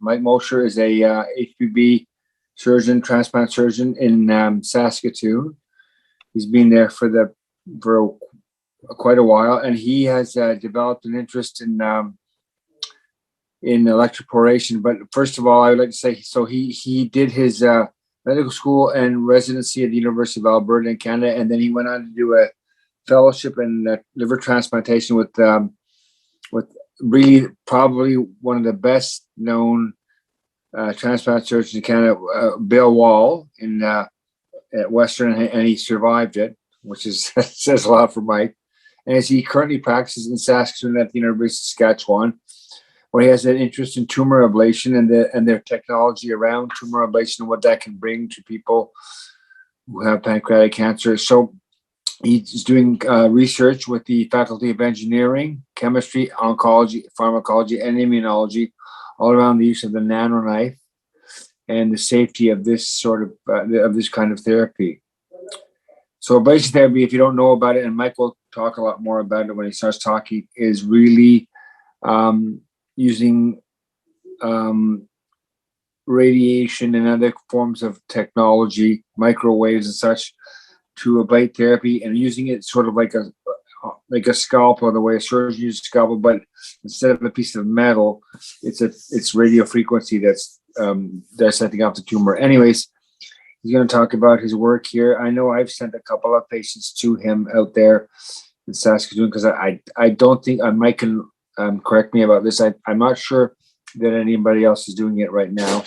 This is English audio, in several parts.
Mike Moser is a HPB surgeon, transplant surgeon in Saskatoon. He's been there for quite a while, and he has developed an interest in electroporation. But first of all, I would like to say, so he did his medical school and residency at the University of Alberta in Canada, and then he went on to do a fellowship in liver transplantation with really probably one of the best known transplant surgeons in Canada, Bill Wall at Western, and he survived it, which is says a lot for Mike. And as he currently practices in Saskatoon at the University of Saskatchewan, where he has an interest in tumor ablation and their technology around tumor ablation and what that can bring to people who have pancreatic cancer. So he's doing research with the Faculty of Engineering, Chemistry, Oncology, Pharmacology, and Immunology, all around the use of the nanoknife and the safety of this sort of this kind of therapy. So ablation therapy, if you don't know about it, and Mike will talk a lot more about it when he starts talking, is really using radiation and other forms of technology, microwaves and such, to ablate therapy, and using it sort of like a scalpel, the way a surgeon uses a scalpel, but instead of a piece of metal, it's radio frequency that's setting off the tumor. Anyways, he's going to talk about his work here. I know I've sent a couple of patients to him out there in Saskatoon, because I don't think, Mike can correct me about this, I'm not sure that anybody else is doing it right now.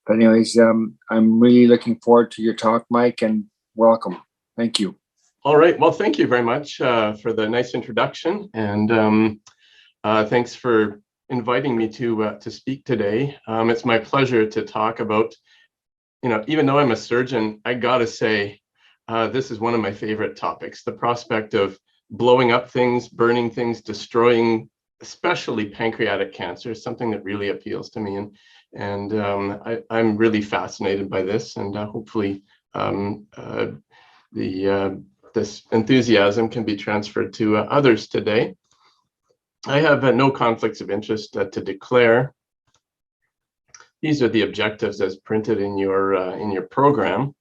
But anyways, I'm really looking forward to your talk, Mike, and welcome. Thank you. All right. Well, thank you very much for the nice introduction, and thanks for inviting me to speak today. It's my pleasure to talk about, even though I'm a surgeon, I gotta say, this is one of my favorite topics. The prospect of blowing up things, burning things, destroying, especially pancreatic cancer, is something that really appeals to me, and I'm really fascinated by this, and hopefully this enthusiasm can be transferred to others today. I have no conflicts of interest to declare. These are the objectives as printed in your program,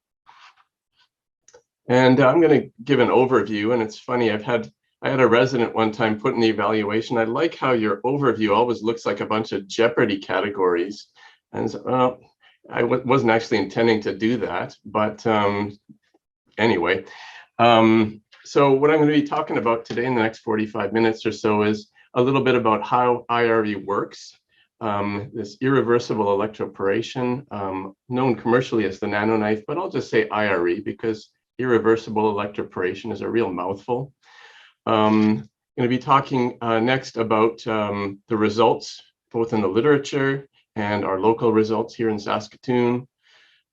and I'm going to give an overview. And it's funny, I had a resident one time put in the evaluation, I like how your overview always looks like a bunch of Jeopardy categories. And so, well, I wasn't actually intending to do that, but anyway. So what I'm going to be talking about today in the next 45 minutes or so is a little bit about how IRE works, this irreversible electroporation, known commercially as the nanoknife, but I'll just say IRE because irreversible electroporation is a real mouthful. I'm going to be talking next about the results, both in the literature and our local results here in Saskatoon.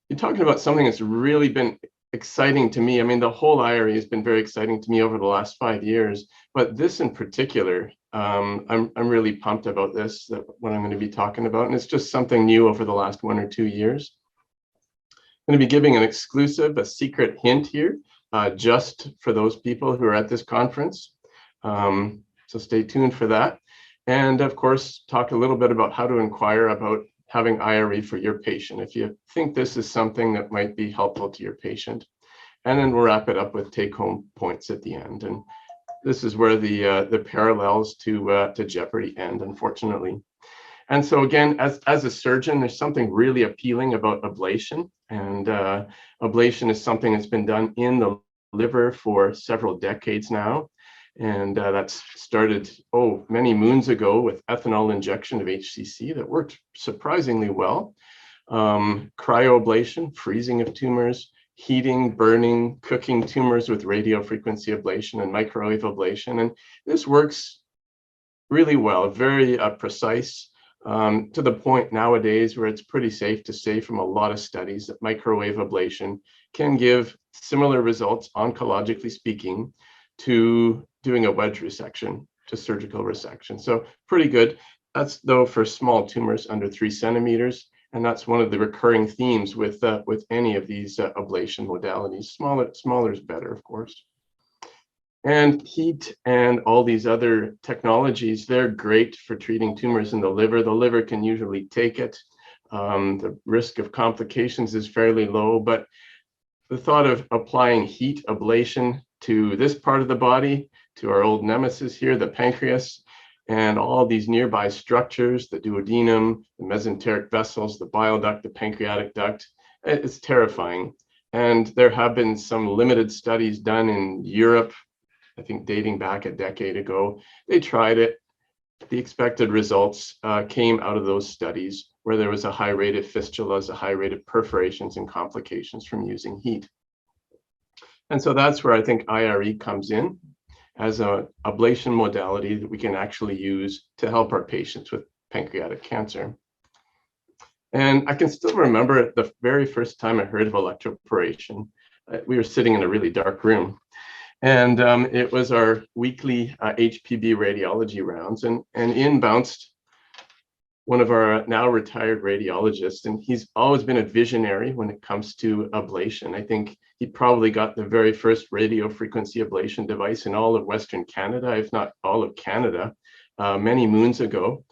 You're talking about something that's really been exciting to me. I mean, the whole IRE has been very exciting to me over the last 5 years, but this in particular, I'm really pumped about this, what I'm going to be talking about, and it's just something new over the last 1 or 2 years. I'm going to be giving an exclusive, a secret hint here, just for those people who are at this conference. So stay tuned for that. And of course, talk a little bit about how to inquire about having IRE for your patient, if you think this is something that might be helpful to your patient. And then we'll wrap it up with take-home points at the end. And this is where the parallels to Jeopardy end, unfortunately. And so again, as a surgeon, there's something really appealing about ablation. And ablation is something that's been done in the liver for several decades now. And that's started, many moons ago with ethanol injection of HCC that worked surprisingly well. Cryoablation, freezing of tumors, heating, burning, cooking tumors with radiofrequency ablation and microwave ablation. And this works really well, very precise, to the point nowadays where it's pretty safe to say from a lot of studies that microwave ablation can give similar results, oncologically speaking, to doing a wedge resection, to surgical resection. So pretty good. That's though for small tumors under 3 centimeters. And that's one of the recurring themes with any of these ablation modalities. Smaller is better, of course. And heat and all these other technologies, they're great for treating tumors in the liver. The liver can usually take it. The risk of complications is fairly low, but the thought of applying heat ablation to this part of the body, to our old nemesis here, the pancreas, and all these nearby structures, the duodenum, the mesenteric vessels, the bile duct, the pancreatic duct, it's terrifying. And there have been some limited studies done in Europe, I think dating back a decade ago. They tried it. The expected results came out of those studies where there was a high rate of fistulas, a high rate of perforations and complications from using heat. And so that's where I think IRE comes in as an ablation modality that we can actually use to help our patients with pancreatic cancer. And I can still remember the very first time I heard of electroporation. We were sitting in a really dark room. And it was our weekly HPB radiology rounds, and in bounced one of our now retired radiologists, and he's always been a visionary when it comes to ablation. I think he probably got the very first radio frequency ablation device in all of Western Canada, if not all of Canada, many moons ago.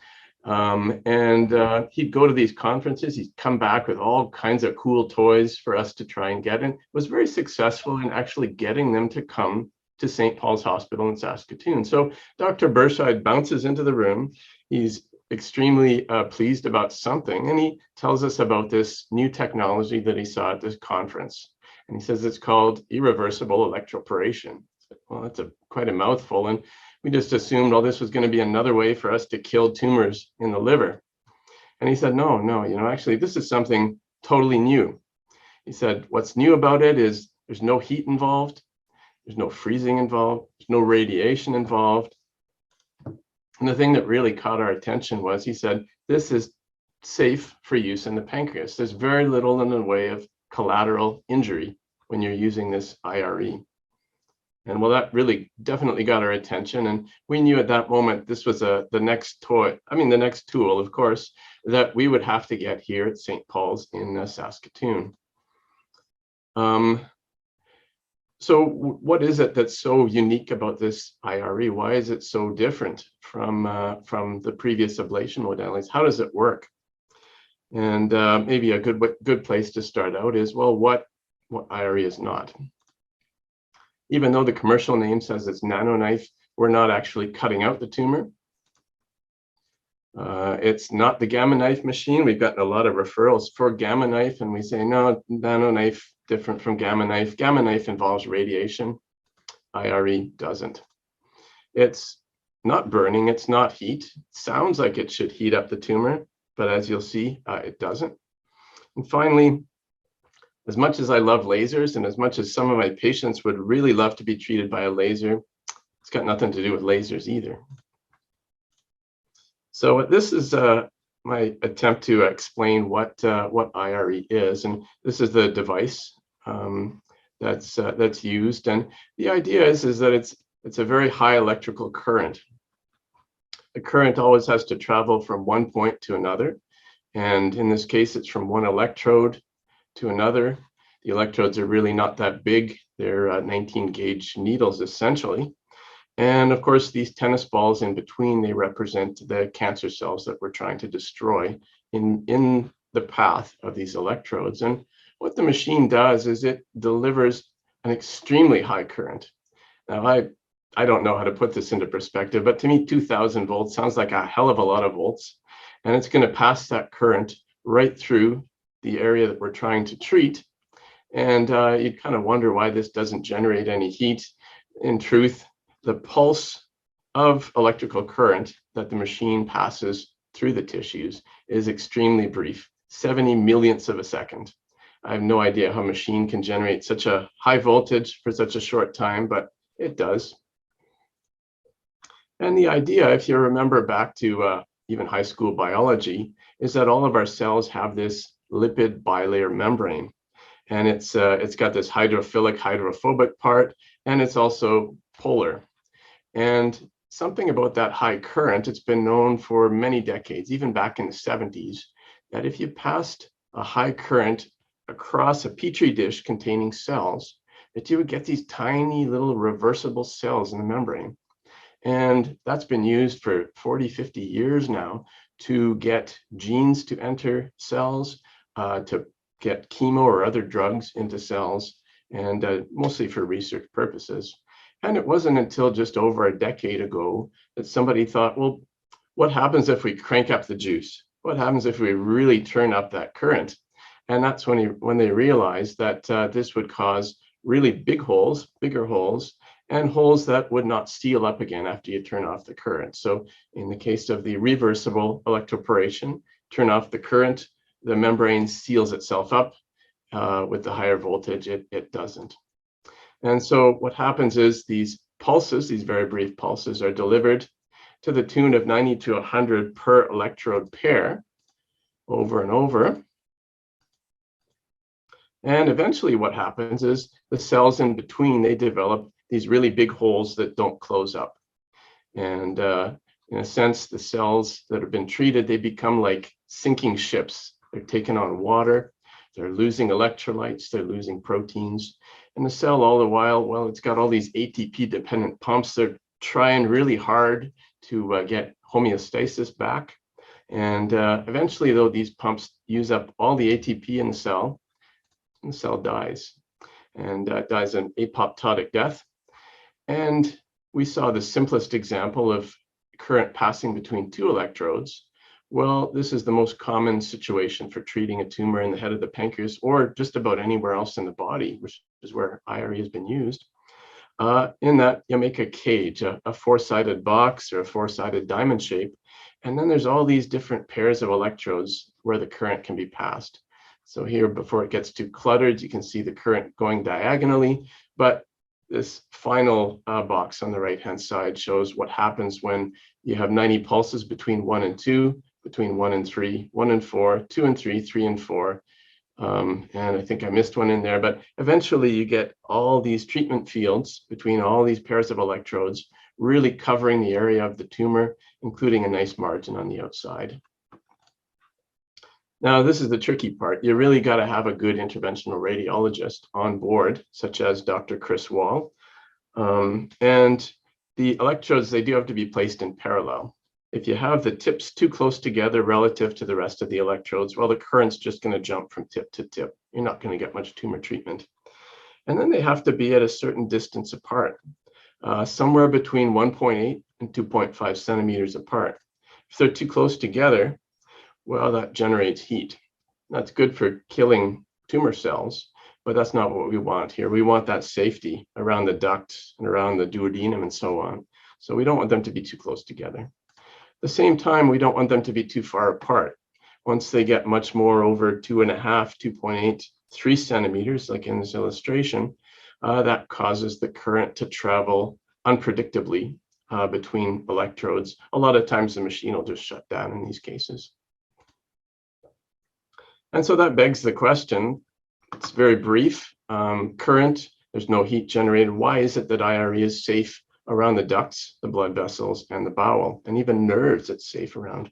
He'd go to these conferences, he'd come back with all kinds of cool toys for us to try and get, and was very successful in actually getting them to come to St. Paul's Hospital in Saskatoon. So Dr. Burscheid bounces into the room. He's extremely pleased about something, and he tells us about this new technology that he saw at this conference. And he says it's called irreversible electroporation. Well, that's quite a mouthful, and we just assumed all this was going to be another way for us to kill tumors in the liver. And he said, no, actually, this is something totally new. He said, what's new about it is there's no heat involved, there's no freezing involved, there's no radiation involved. And the thing that really caught our attention was, he said, this is safe for use in the pancreas. There's very little in the way of collateral injury when you're using this IRE. And well, that really definitely got our attention. And we knew at that moment, this was the next tool, of course, that we would have to get here at St. Paul's in Saskatoon. So what is it that's so unique about this IRE? Why is it so different from the previous ablation modalities? How does it work? And maybe a good place to start out is, well, what IRE is not. Even though the commercial name says it's nanoknife, we're not actually cutting out the tumor. It's not the gamma knife machine. We've gotten a lot of referrals for gamma knife, and we say, no, nanoknife, different from gamma knife. Gamma knife involves radiation. IRE doesn't. It's not burning. It's not heat. It sounds like it should heat up the tumor, but as you'll see, it doesn't. And finally, as much as I love lasers, and as much as some of my patients would really love to be treated by a laser, it's got nothing to do with lasers either. So this is my attempt to explain what IRE is, and this is the device that's used. And the idea is that it's a very high electrical current. The current always has to travel from one point to another, and in this case, it's from one electrode to another. The electrodes are really not that big. They're 19 gauge needles essentially. And of course, these tennis balls in between, they represent the cancer cells that we're trying to destroy in the path of these electrodes. And what the machine does is it delivers an extremely high current. Now, I don't know how to put this into perspective, but to me, 2000 volts sounds like a hell of a lot of volts. And it's going to pass that current right through the area that we're trying to treat. And you'd kind of wonder why this doesn't generate any heat. In truth, the pulse of electrical current that the machine passes through the tissues is extremely brief, 70 millionths of a second. I have no idea how a machine can generate such a high voltage for such a short time, but it does. And the idea, if you remember back to even high school biology, is that all of our cells have this lipid bilayer membrane. And it's got this hydrophilic, hydrophobic part, and it's also polar. And something about that high current, it's been known for many decades, even back in the 70s, that if you passed a high current across a petri dish containing cells, that you would get these tiny little reversible cells in the membrane. And that's been used for 40, 50 years now to get genes to enter cells, to get chemo or other drugs into cells, and mostly for research purposes. And it wasn't until just over a decade ago that somebody thought, well, what happens if we crank up the juice? What happens if we really turn up that current? And that's when they realized that this would cause really big holes, bigger holes, and holes that would not seal up again after you turn off the current. So in the case of the reversible electroporation, turn off the current, the membrane seals itself up. With the higher voltage, it doesn't. And so what happens is these pulses, these very brief pulses, are delivered to the tune of 90 to 100 per electrode pair over and over. And eventually what happens is the cells in between, they develop these really big holes that don't close up. And in a sense, the cells that have been treated, they become like sinking ships. They're taking on water, they're losing electrolytes, they're losing proteins. And the cell all the while, well, it's got all these ATP-dependent pumps. They're trying really hard to get homeostasis back. And eventually, though, these pumps use up all the ATP in the cell, and the cell dies. And dies an apoptotic death. And we saw the simplest example of current passing between two electrodes. Well, this is the most common situation for treating a tumor in the head of the pancreas, or just about anywhere else in the body, which is where IRE has been used. In that you make a cage, a four-sided box or a four-sided diamond shape, and then there's all these different pairs of electrodes where the current can be passed. So here, before it gets too cluttered, you can see the current going diagonally, but this final box on the right-hand side shows what happens when you have 90 pulses between 1 and 2, between 1 and 3, 1 and 4, 2 and 3, 3 and 4. And I think I missed one in there, but eventually you get all these treatment fields between all these pairs of electrodes, really covering the area of the tumor, including a nice margin on the outside. Now, this is the tricky part. You really got to have a good interventional radiologist on board, such as Dr. Chris Wall. And the electrodes, they do have to be placed in parallel. If you have the tips too close together relative to the rest of the electrodes, well, the current's just going to jump from tip to tip. You're not going to get much tumor treatment. And then they have to be at a certain distance apart, somewhere between 1.8 and 2.5 centimeters apart. If they're too close together, well, that generates heat. That's good for killing tumor cells, but that's not what we want here. We want that safety around the duct and around the duodenum and so on. So we don't want them to be too close together. At the same time, we don't want them to be too far apart. Once they get much more over 2.5, 2.8, 3 centimeters, like in this illustration, that causes the current to travel unpredictably between electrodes. A lot of times the machine will just shut down in these cases. And so that begs the question, it's very brief, current, there's no heat generated. Why is it that IRE is safe around the ducts, the blood vessels, and the bowel, and even nerves it's safe around?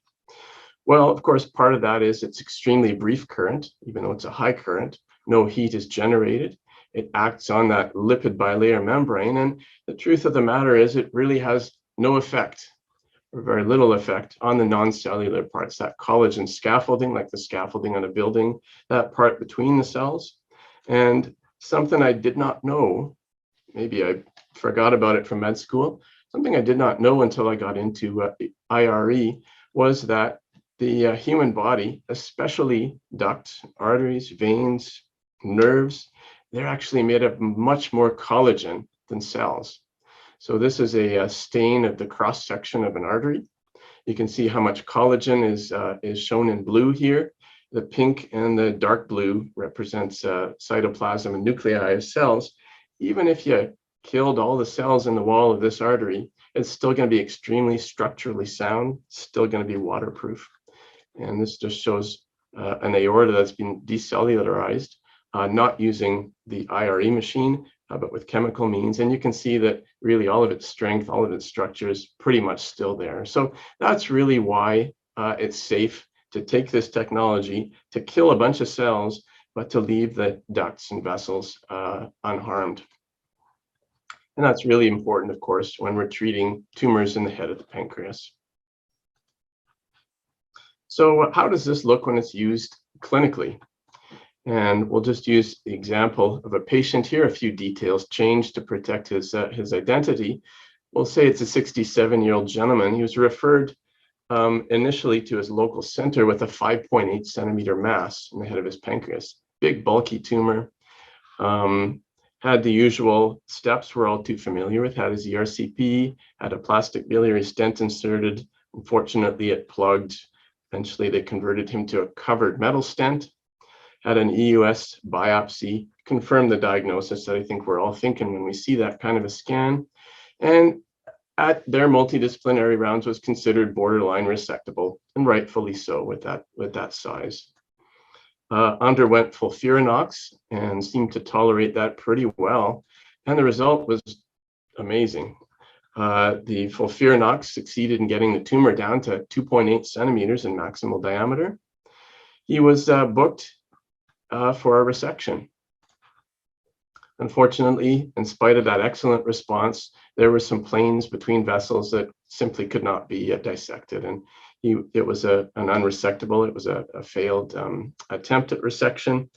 Well, of course, part of that is it's extremely brief current, even though it's a high current, no heat is generated. It acts on that lipid bilayer membrane, and the truth of the matter is it really has no effect, or very little effect, on the non-cellular parts, that collagen scaffolding, like the scaffolding on a building, that part between the cells. And something I did not know, maybe I forgot about it from med school, something I did not know until I got into IRE was that the human body, especially ducts, arteries, veins, nerves, they're actually made of much more collagen than cells. So this is a stain of the cross-section of an artery. You can see how much collagen is shown in blue here. The pink and the dark blue represents cytoplasm and nuclei of cells. Even if you killed all the cells in the wall of this artery, it's still going to be extremely structurally sound, still going to be waterproof. And this just shows an aorta that's been decellularized, not using the IRE machine, but with chemical means. And you can see that really all of its strength, all of its structure is pretty much still there. So that's really why it's safe to take this technology to kill a bunch of cells, but to leave the ducts and vessels unharmed. And that's really important, of course, when we're treating tumors in the head of the pancreas. So how does this look when it's used clinically? And we'll just use the example of a patient here. A few details changed to protect his identity. We'll say it's a 67-year-old gentleman. He was referred initially to his local center with a 5.8 centimeter mass in the head of his pancreas. Big, bulky tumor. Had the usual steps we're all too familiar with. Had his ERCP, had a plastic biliary stent inserted. Unfortunately, it plugged. Eventually, they converted him to a covered metal stent. Had an EUS biopsy, confirmed the diagnosis that I think we're all thinking when we see that kind of a scan. And at their multidisciplinary rounds was considered borderline resectable, and rightfully so with that size. Underwent FOLFIRINOX and seemed to tolerate that pretty well. And the result was amazing. The FOLFIRINOX succeeded in getting the tumor down to 2.8 centimeters in maximal diameter. He was booked for a resection. Unfortunately, in spite of that excellent response, there were some planes between vessels that simply could not be dissected. And it was an unresectable. It was a failed attempt at resection.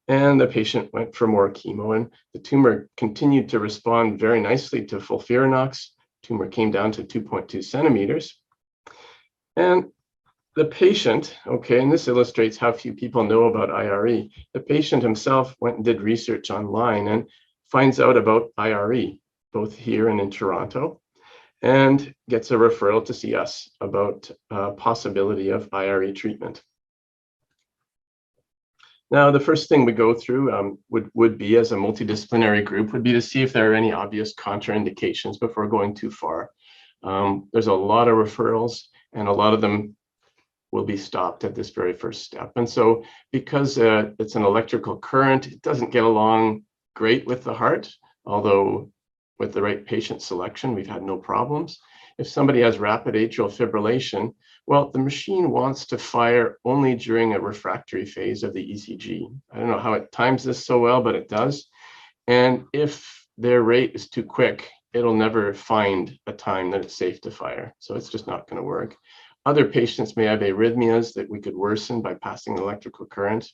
And the patient went for more chemo. And the tumor continued to respond very nicely to FOLFIRINOX. Tumor came down to 2.2 centimeters. And the patient, okay, and this illustrates how few people know about IRE. The patient himself went and did research online and finds out about IRE, both here and in Toronto, and gets a referral to see us about possibility of IRE treatment. Now, the first thing we go through would be, as a multidisciplinary group, would be to see if there are any obvious contraindications before going too far. There's a lot of referrals, and a lot of them will be stopped at this very first step. And so because it's an electrical current, it doesn't get along great with the heart, although with the right patient selection, we've had no problems. If somebody has rapid atrial fibrillation, well, the machine wants to fire only during a refractory phase of the ECG. I don't know how it times this so well, but it does. And if their rate is too quick, it'll never find a time that it's safe to fire. So it's just not going to work. Other patients may have arrhythmias that we could worsen by passing electrical current.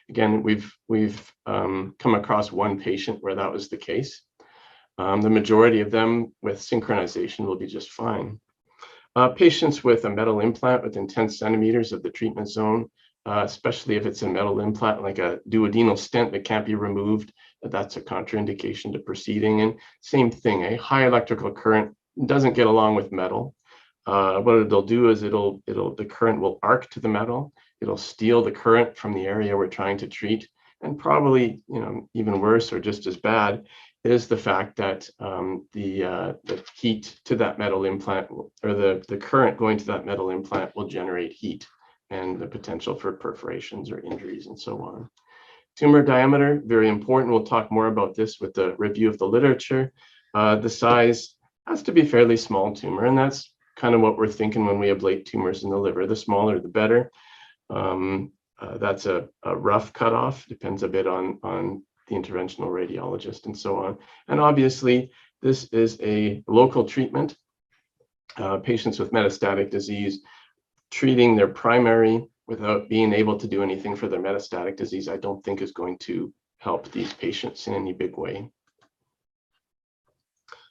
Again, we've come across one patient where that was the case. The majority of them with synchronization will be just fine. Patients with a metal implant within 10 centimeters of the treatment zone, especially if it's a metal implant like a duodenal stent that can't be removed, that's a contraindication to proceeding. And same thing, a high electrical current doesn't get along with metal. What it'll do is the current will arc to the metal. It'll steal the current from the area we're trying to treat. And probably, even worse or just as bad is the fact that the heat to that metal implant, or the current going to that metal implant, will generate heat and the potential for perforations or injuries and so on. Tumor diameter, very important. We'll talk more about this with the review of the literature. The size has to be fairly small tumor, and that's kind of what we're thinking when we ablate tumors in the liver. The smaller, the better. That's a rough cutoff, depends a bit on the interventional radiologist and so on. And obviously, this is a local treatment. Patients with metastatic disease, treating their primary without being able to do anything for their metastatic disease, I don't think is going to help these patients in any big way.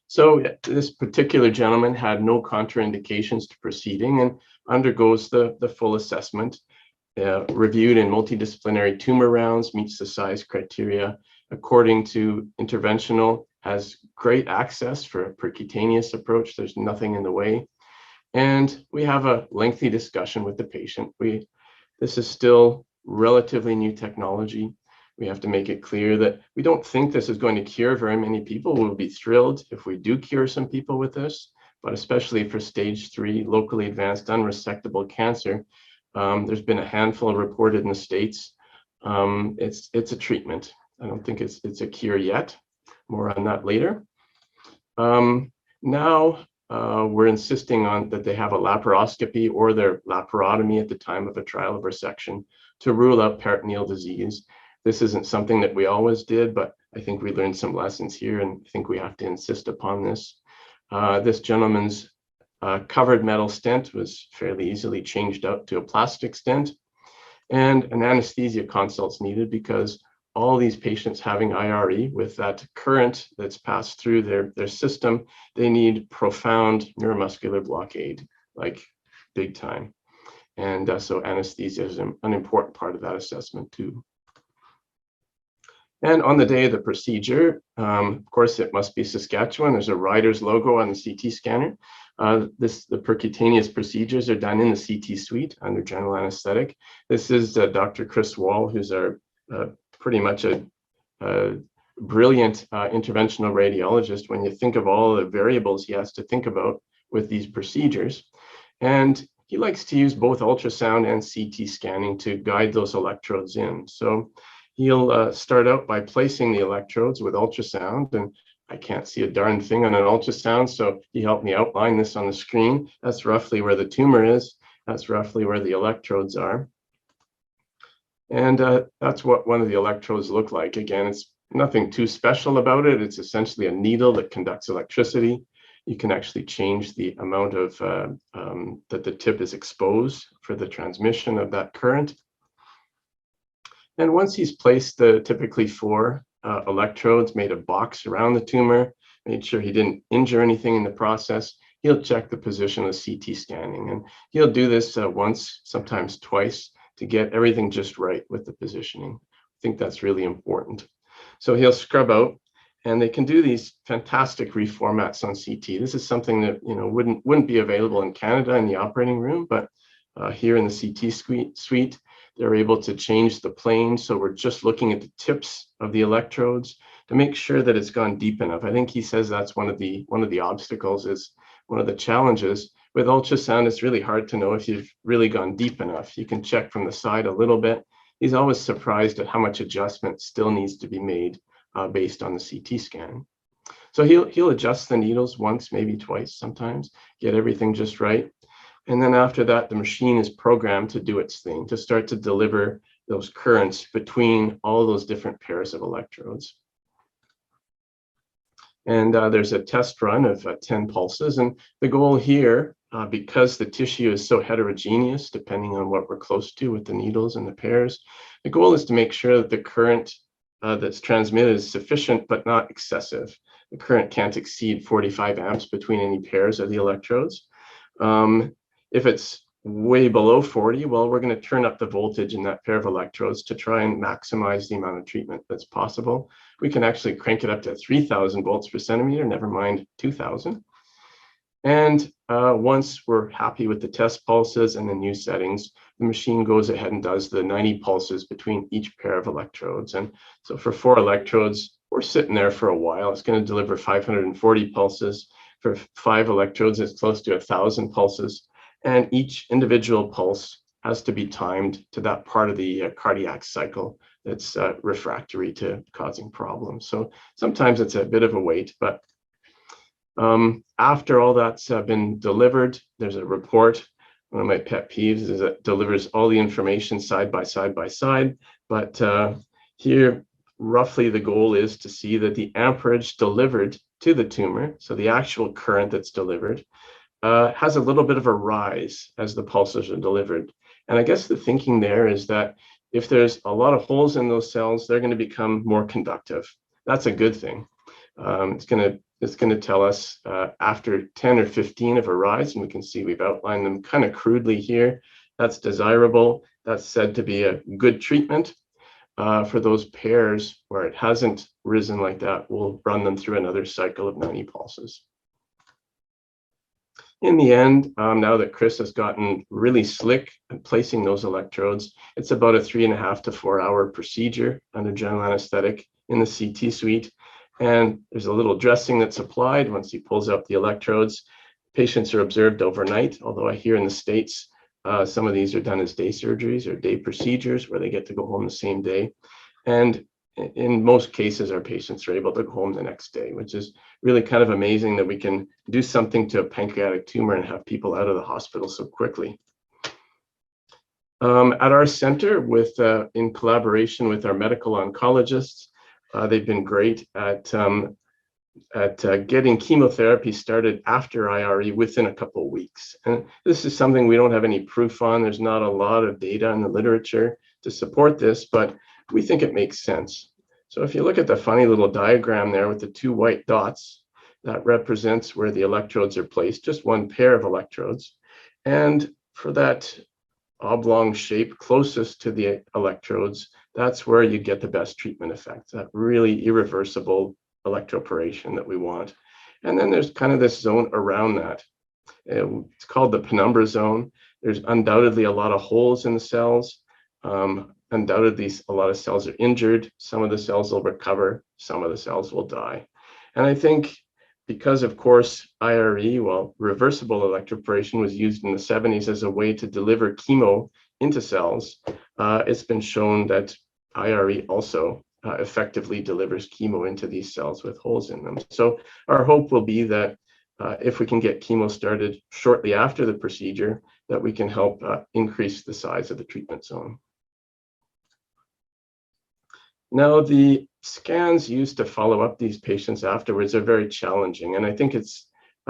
So this particular gentleman had no contraindications to proceeding and undergoes the full assessment, reviewed in multidisciplinary tumor rounds, meets the size criteria according to interventional, has great access for a percutaneous approach. There's nothing in the way. And we have a lengthy discussion with the patient. This is still relatively new technology. We have to make it clear that we don't think this is going to cure very many people. We'll be thrilled if we do cure some people with this, but especially for stage 3 locally advanced unresectable cancer, there's been a handful reported in the States. It's a treatment. I don't think it's a cure yet. More on that later. Now we're insisting on that they have a laparoscopy or their laparotomy at the time of a trial of resection to rule out peritoneal disease. This isn't something that we always did, but I think we learned some lessons here, and I think we have to insist upon this. This gentleman's covered metal stent was fairly easily changed out to a plastic stent, and an anesthesia consult's needed because all these patients having IRE with that current that's passed through their system, they need profound neuromuscular blockade, like big time. And so anesthesia is an important part of that assessment too. And on the day of the procedure, of course, it must be Saskatchewan. There's a Riders logo on the CT scanner. The percutaneous procedures are done in the CT suite under general anesthetic. This is Dr. Chris Wall, who's our pretty much a brilliant interventional radiologist when you think of all the variables he has to think about with these procedures. And he likes to use both ultrasound and CT scanning to guide those electrodes in. So he'll start out by placing the electrodes with ultrasound, and I can't see a darn thing on an ultrasound, so he helped me outline this on the screen. That's roughly where the tumor is. That's roughly where the electrodes are. And that's what one of the electrodes look like. Again, it's nothing too special about it. It's essentially a needle that conducts electricity. You can actually change the amount of that the tip is exposed for the transmission of that current. And once he's placed the typically 4 electrodes, made a box around the tumor, made sure he didn't injure anything in the process, he'll check the position of CT scanning. And he'll do this once, sometimes twice, to get everything just right with the positioning. I think that's really important. So he'll scrub out, and they can do these fantastic reformats on CT. This is something that wouldn't be available in Canada in the operating room, but here in the CT suite, they're able to change the plane. So we're just looking at the tips of the electrodes to make sure that it's gone deep enough. I think he says that's one of the obstacles, is one of the challenges. With ultrasound, it's really hard to know if you've really gone deep enough. You can check from the side a little bit. He's always surprised at how much adjustment still needs to be made based on the CT scan. So he'll adjust the needles once, maybe twice sometimes, get everything just right. And then after that, the machine is programmed to do its thing, to start to deliver those currents between all those different pairs of electrodes. And there's a test run of 10 pulses. And the goal here, because the tissue is so heterogeneous, depending on what we're close to with the needles and the pairs, the goal is to make sure that the current that's transmitted is sufficient, but not excessive. The current can't exceed 45 amps between any pairs of the electrodes. If it's way below 40, well, we're going to turn up the voltage in that pair of electrodes to try and maximize the amount of treatment that's possible. We can actually crank it up to 3,000 volts per centimeter, never mind 2,000. And once we're happy with the test pulses and the new settings, the machine goes ahead and does the 90 pulses between each pair of electrodes. And so for 4 electrodes, we're sitting there for a while. It's going to deliver 540 pulses. For 5 electrodes, it's close to 1,000 pulses. And each individual pulse has to be timed to that part of the cardiac cycle that's refractory to causing problems. So sometimes it's a bit of a wait, but after all that's been delivered, there's a report. One of my pet peeves is it delivers all the information side by side by side. But here, roughly the goal is to see that the amperage delivered to the tumor, so the actual current that's delivered, has a little bit of a rise as the pulses are delivered. And I guess the thinking there is that if there's a lot of holes in those cells, they're going to become more conductive. That's a good thing. It's going to tell us after 10 or 15 of a rise, and we can see we've outlined them kind of crudely here. That's desirable. That's said to be a good treatment. For those pairs where it hasn't risen like that, we'll run them through another cycle of 90 pulses. In the end, now that Chris has gotten really slick at placing those electrodes, it's about a 3.5 to 4 hour procedure under general anesthetic in the CT suite. And there's a little dressing that's applied once he pulls out the electrodes. Patients are observed overnight, although I hear in the States, some of these are done as day surgeries or day procedures where they get to go home the same day. And in most cases, our patients are able to go home the next day, which is really kind of amazing that we can do something to a pancreatic tumor and have people out of the hospital so quickly. At our center, in collaboration with our medical oncologists, they've been great at getting chemotherapy started after IRE within a couple of weeks. And this is something we don't have any proof on. There's not a lot of data in the literature to support this, but we think it makes sense. So if you look at the funny little diagram there with the two white dots, that represents where the electrodes are placed, just one pair of electrodes. And for that oblong shape closest to the electrodes, that's where you get the best treatment effect, that really irreversible electroporation that we want. And then there's kind of this zone around that. It's called the penumbra zone. There's undoubtedly a lot of holes in the cells. Undoubtedly, a lot of cells are injured. Some of the cells will recover. Some of the cells will die. And I think because, of course, IRE, well, reversible electroporation was used in the 70s as a way to deliver chemo into cells. It's been shown that IRE also effectively delivers chemo into these cells with holes in them. So our hope will be that if we can get chemo started shortly after the procedure, that we can help increase the size of the treatment zone. Now, the scans used to follow up these patients afterwards are very challenging. And I think it's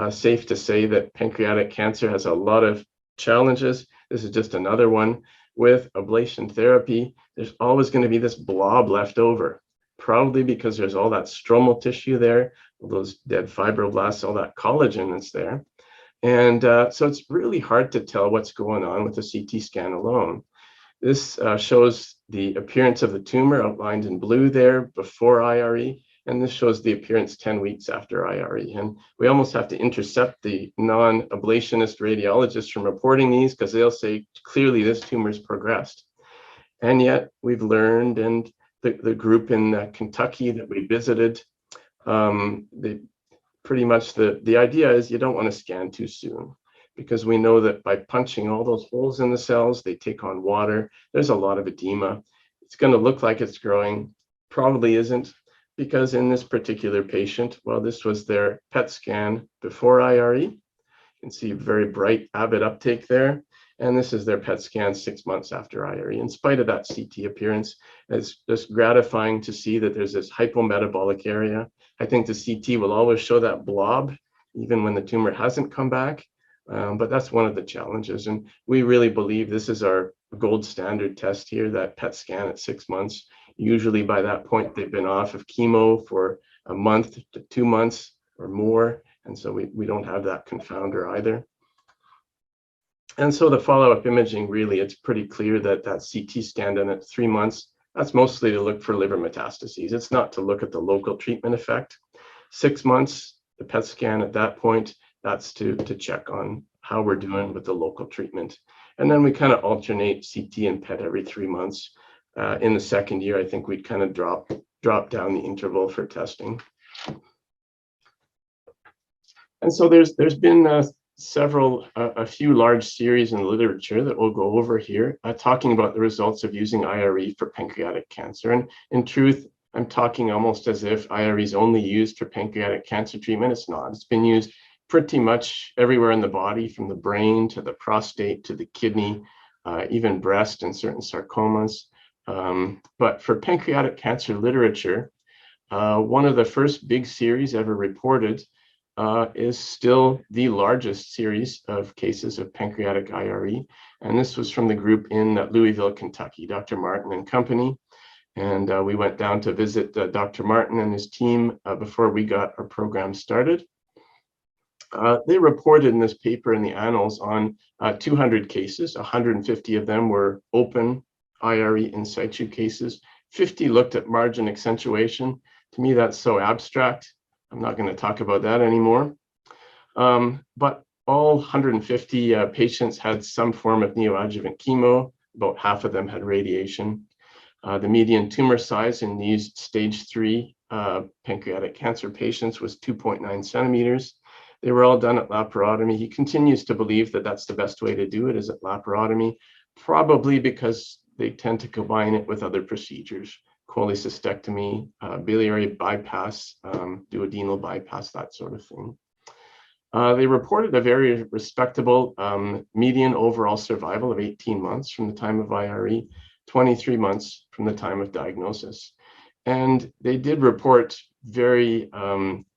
safe to say that pancreatic cancer has a lot of challenges. This is just another one. With ablation therapy, there's always going to be this blob left over, probably because there's all that stromal tissue there, all those dead fibroblasts, all that collagen that's there. And so it's really hard to tell what's going on with a CT scan alone. This shows the appearance of the tumor outlined in blue there before IRE, and this shows the appearance 10 weeks after IRE. And we almost have to intercept the non-ablationist radiologists from reporting these because they'll say, clearly this tumor's progressed. And yet we've learned, and the group in Kentucky that we visited, pretty much the idea is you don't want to scan too soon, because we know that by punching all those holes in the cells, they take on water. There's a lot of edema. It's going to look like it's growing, probably isn't, because in this particular patient, well, this was their PET scan before IRE. You can see very bright avid uptake there. And this is their PET scan 6 months after IRE. In spite of that CT appearance, it's just gratifying to see that there's this hypometabolic area. I think the CT will always show that blob, even when the tumor hasn't come back. But that's one of the challenges. And we really believe this is our gold standard test here, that PET scan at 6 months. Usually by that point, they've been off of chemo for a month to 2 months or more. And so we don't have that confounder either. And so the follow-up imaging, really, it's pretty clear that that CT scan done at 3 months, that's mostly to look for liver metastases. It's not to look at the local treatment effect. 6 months, the PET scan at that point, that's to check on how we're doing with the local treatment. And then we kind of alternate CT and PET every 3 months. In the second year, I think we'd kind of drop down the interval for testing. And so there's been a few large series in the literature that we'll go over here, talking about the results of using IRE for pancreatic cancer. And in truth, I'm talking almost as if IRE is only used for pancreatic cancer treatment. It's not. It's been used pretty much everywhere in the body, from the brain to the prostate to the kidney, even breast and certain sarcomas. But for pancreatic cancer literature, one of the first big series ever reported is still the largest series of cases of pancreatic IRE. And this was from the group in Louisville, Kentucky, Dr. Martin and company. And we went down to visit Dr. Martin and his team before we got our program started. They reported in this paper in the Annals on 200 cases. 150 of them were open IRE in situ cases. 50 looked at margin accentuation. To me, that's so abstract. I'm not going to talk about that anymore. But all 150 patients had some form of neoadjuvant chemo. About half of them had radiation. The median tumor size in these stage 3 pancreatic cancer patients was 2.9 centimeters. They were all done at laparotomy. He continues to believe that that's the best way to do it, is at laparotomy, probably because they tend to combine it with other procedures, cholecystectomy, biliary bypass, duodenal bypass, that sort of thing. They reported a very respectable median overall survival of 18 months from the time of IRE, 23 months from the time of diagnosis. And they did report very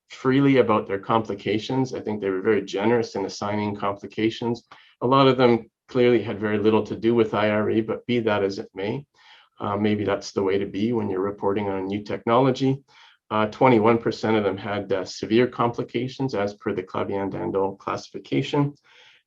freely about their complications. I think they were very generous in assigning complications. A lot of them clearly had very little to do with IRE, but be that as it may, maybe that's the way to be when you're reporting on a new technology. 21% of them had severe complications as per the Clavien-Dandol classification.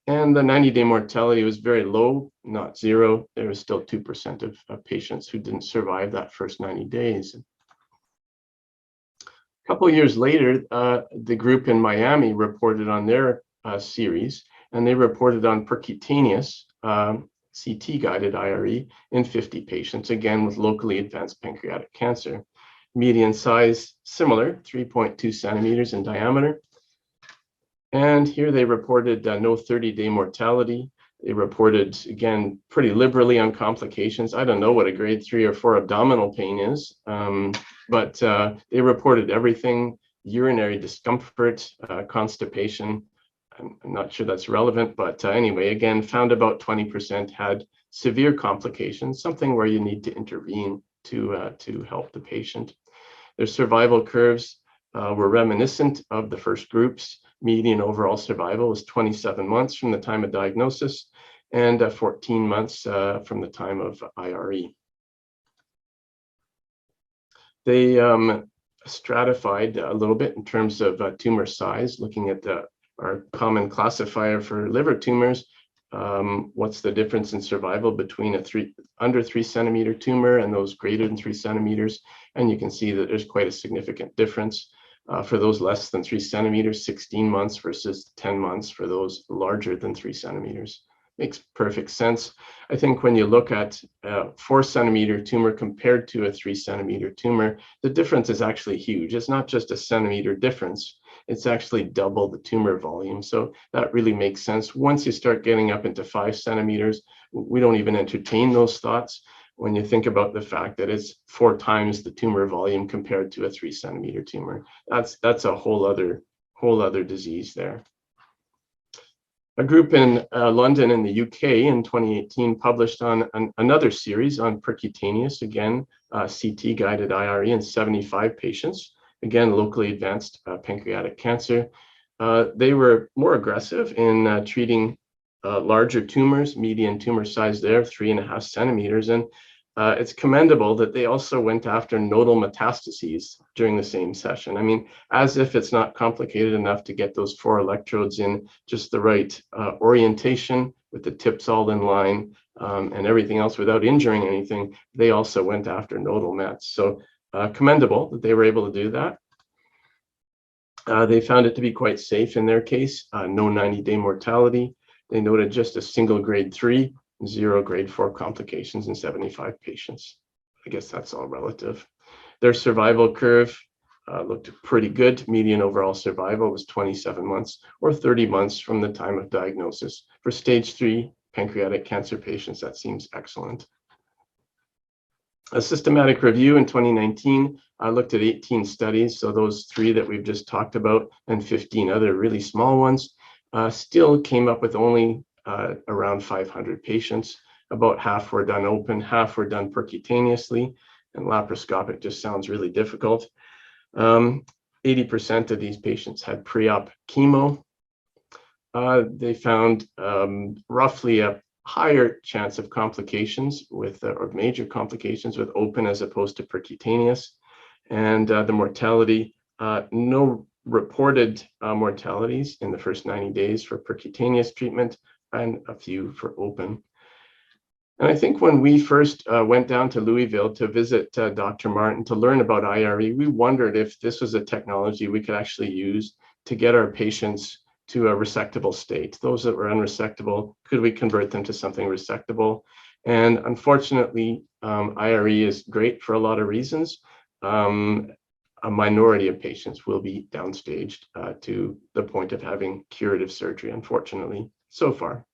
And the 90-day mortality was very low, not zero. There was still 2% of patients who didn't survive that first 90 days. A couple of years later, the group in Miami reported on their series, and they reported on percutaneous CT-guided IRE in 50 patients, again with locally advanced pancreatic cancer. Median size similar, 3.2 centimeters in diameter. And here they reported no 30-day mortality. They reported, again, pretty liberally on complications. I don't know what a grade 3 or 4 abdominal pain is, but they reported everything: urinary discomfort, constipation. I'm not sure that's relevant, but anyway, again, found about 20% had severe complications, something where you need to intervene to help the patient. Their survival curves were reminiscent of the first group's. Median overall survival was 27 months from the time of diagnosis and 14 months from the time of IRE. They stratified a little bit in terms of tumor size, looking at our common classifier for liver tumors. What's the difference in survival between a under 3 centimeter tumor and those greater than 3 centimeters? And you can see that there's quite a significant difference. For those less than 3 centimeters, 16 months versus 10 months for those larger than 3 centimeters. Makes perfect sense. I think when you look at a 4 centimeter tumor compared to a 3 centimeter tumor, the difference is actually huge. It's not just a centimeter difference, it's actually double the tumor volume. So that really makes sense. Once you start getting up into 5 centimeters, we don't even entertain those thoughts when you think about the fact that it's 4 times the tumor volume compared to a 3 centimeter tumor. That's a whole other disease there. A group in London in the UK in 2018 published on another series on percutaneous, again, CT-guided IRE in 75 patients, again, locally advanced pancreatic cancer. They were more aggressive in treating larger tumors, median tumor size there, 3.5 centimeters. And it's commendable that they also went after nodal metastases during the same session. I mean, as if it's not complicated enough to get those 4 electrodes in just the right orientation with the tips all in line and everything else without injuring anything, they also went after nodal mets. So commendable that they were able to do that. They found it to be quite safe in their case, no 90-day mortality. They noted just a single grade 3, 0 grade 4 complications in 75 patients. I guess that's all relative. Their survival curve looked pretty good. Median overall survival was 27 months or 30 months from the time of diagnosis. For stage 3 pancreatic cancer patients, that seems excellent. A systematic review in 2019 looked at 18 studies, so those 3 that we've just talked about and 15 other really small ones, still came up with only around 500 patients. About half were done open, half were done percutaneously, and laparoscopic just sounds really difficult. 80% of these patients had pre-op chemo. They found roughly a higher chance of complications with, or major complications with open as opposed to percutaneous. And the mortality, no reported mortalities in the first 90 days for percutaneous treatment, and a few for open. And I think when we first went down to Louisville to visit Dr. Martin to learn about IRE, we wondered if this was a technology we could actually use to get our patients to a resectable state. Those that were unresectable, could we convert them to something resectable? And unfortunately, IRE is great for a lot of reasons. A minority of patients will be downstaged to the point of having curative surgery, unfortunately, so far.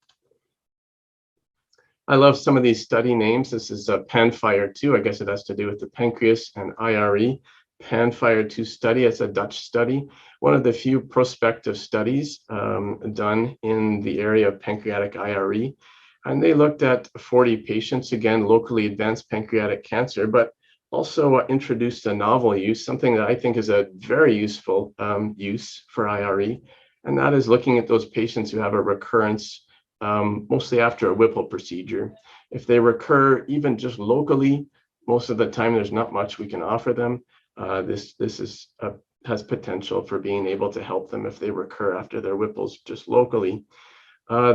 I love some of these study names. This is PANFIRE 2. I guess it has to do with the pancreas, and IRE. PANFIRE-2 study. It's a Dutch study, one of the few prospective studies done in the area of pancreatic IRE. And they looked at 40 patients, again, locally advanced pancreatic cancer, but also introduced a novel use, something that I think is a very useful use for IRE, and that is looking at those patients who have a recurrence, mostly after a Whipple procedure. If they recur even just locally, most of the time there's not much we can offer them. This has potential for being able to help them if they recur after their Whipples just locally.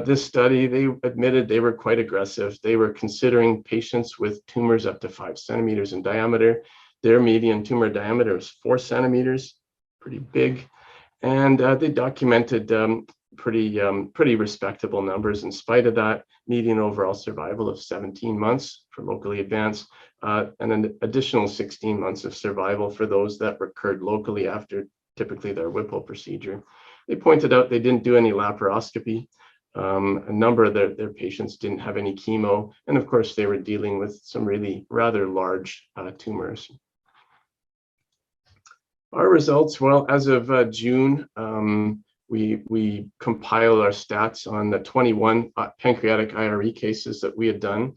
This study, they admitted they were quite aggressive. They were considering patients with tumors up to 5 centimeters in diameter. Their median tumor diameter was 4 centimeters, pretty big. And they documented pretty respectable numbers in spite of that. Median overall survival of 17 months for locally advanced, and an additional 16 months of survival for those that recurred locally after typically their Whipple procedure. They pointed out they didn't do any laparoscopy. A number of their patients didn't have any chemo, and of course they were dealing with some really rather large tumors. Our results, well, as of June, we compiled our stats on the 21 pancreatic IRE cases that we had done.